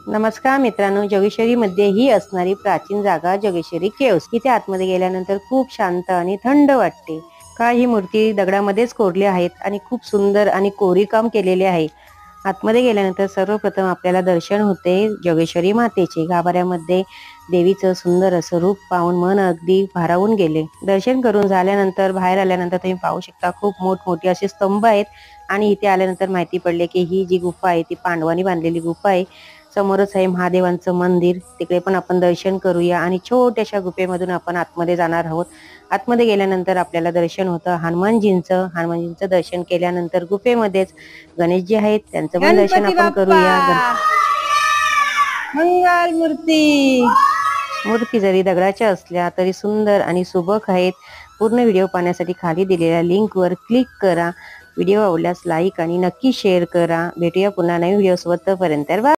नमस्कार मित्रांनो, जोगेश्वरीमध्ये ही असणारी प्राचीन जागा जोगेश्वरी केव्स। इथे आतमध्ये गेल्यानंतर खूप शांत आणि थंड वाटते। ही मूर्ती दगडामध्येच कोरली आहेत आणि खूप सुंदर आणि कोरीवकाम केलेले आहे। आतमध्ये गेल्यानंतर सर्वप्रथम आपल्याला दर्शन होते जोगेश्वरी मातेचे। गाभाऱ्यामध्ये देवीचं सुंदर असं रूप पाहून मन अगदी भारावून गेले। दर्शन करून झाल्यानंतर बाहेर आल्यानंतर तुम्ही पाहू शकता खूप मोठमोठे असे स्तंभ आहेत आणि इथे आल्यानंतर माहिती पडले की ही जी गुफा आहे ती पांडवांनी बांधलेली गुफा आहे। समोरच आहे महादेवांचं मंदिर, तिकडे पण आपण दर्शन करूया आणि छोट्याशा गुफेमधून आपण आतमध्ये जाणार आहोत। आतमध्ये गेल्यानंतर आपल्याला दर्शन होतं हनुमानजींचं दर्शन केल्यानंतर गुफेमध्येच गणेशजी आहेत, त्यांचं पण दर्शन गणपती आपण बाप्पा करूया। मंगल मूर्ती मूर्ती जरी दगडाच्या असल्या तरी सुंदर आणि सुबक आहेत। पूर्ण व्हिडिओ पाहण्यासाठी खाली दिलेल्या लिंकवर क्लिक करा। व्हिडिओ आवडल्यास लाईक आणि नक्की शेअर करा। भेटूया पुन्हा नवीन व्हिडिओ सोबत, तोपर्यंत बाय।